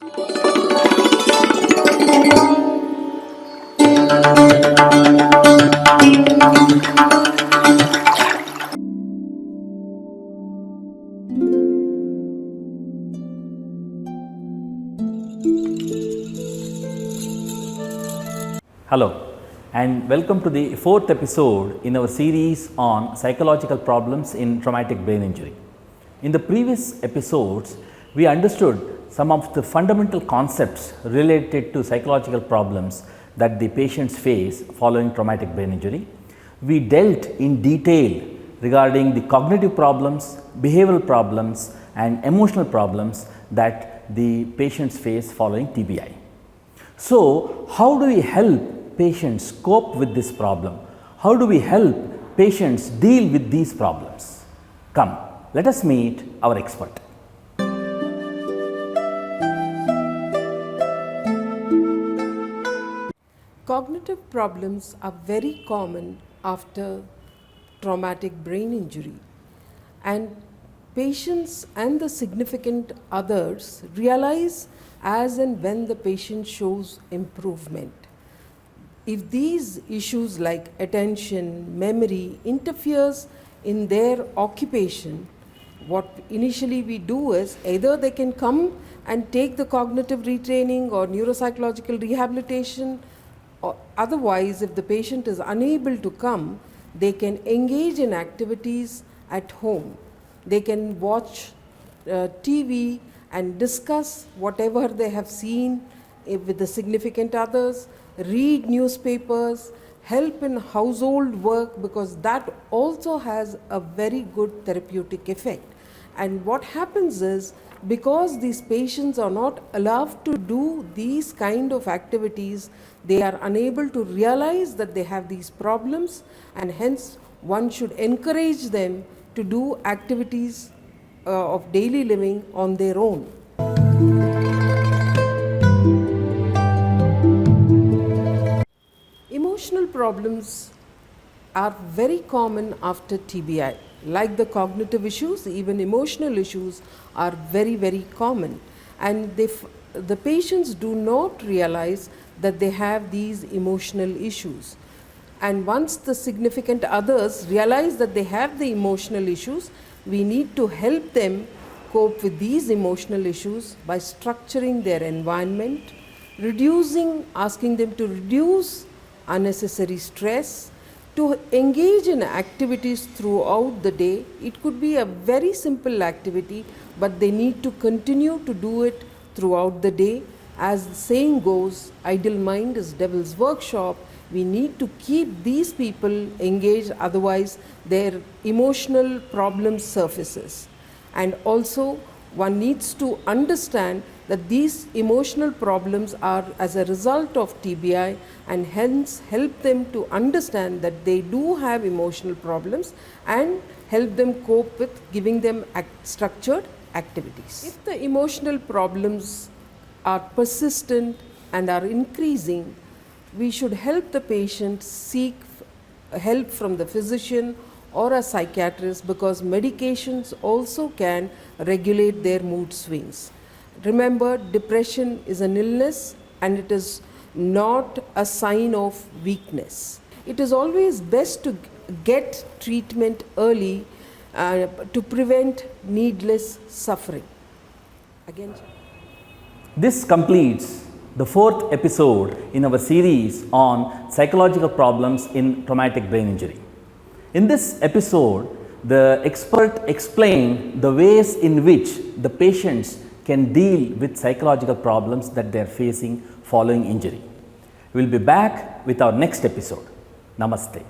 Hello and welcome to the fourth episode in our series on psychological problems in traumatic brain injury. In the previous episodes, we understood some of the fundamental concepts related to psychological problems that the patients face following traumatic brain injury. We dealt in detail regarding the cognitive problems, behavioral problems and emotional problems that the patients face following TBI. So, how do we help patients cope with this problem? How do we help patients deal with these problems? Come, let us meet our expert. Cognitive problems are very common after traumatic brain injury, and patients and the significant others realize as and when the patient shows improvement. If these issues like attention, memory interferes in their occupation, what initially we do is either they can come and take the cognitive retraining or neuropsychological rehabilitation, or otherwise if the patient is unable to come, they can engage in activities at home. They can watch TV and discuss whatever they have seen with the significant others, read newspapers, help in household work, because that also has a very good therapeutic effect. And what happens is, because these patients are not allowed to do these kind of activities, they are unable to realize that they have these problems, and hence one should encourage them to do activities of daily living on their own. Emotional problems are very common after TBI. Like the cognitive issues, even emotional issues are very, very common. And the patients do not realize that they have these emotional issues. And once the significant others realize that they have the emotional issues, we need to help them cope with these emotional issues by structuring their environment, asking them to reduce unnecessary stress, to engage in activities throughout the day. It could be a very simple activity, but they need to continue to do it throughout the day. As the saying goes, idle mind is devil's workshop. We need to keep these people engaged, otherwise their emotional problems surfaces. And also one needs to understand that these emotional problems are as a result of TBI, and hence help them to understand that they do have emotional problems and help them cope with giving them structured activities. If the emotional problems are persistent and are increasing, we should help the patient seek help from the physician or a psychiatrist, because medications also can regulate their mood swings. Remember, depression is an illness and it is not a sign of weakness. It is always best to get treatment early to prevent needless suffering. Again, This completes the fourth episode in our series on psychological problems in traumatic brain injury. In this episode, the expert explained the ways in which the patients can deal with psychological problems that they are facing following injury. We will be back with our next episode. Namaste.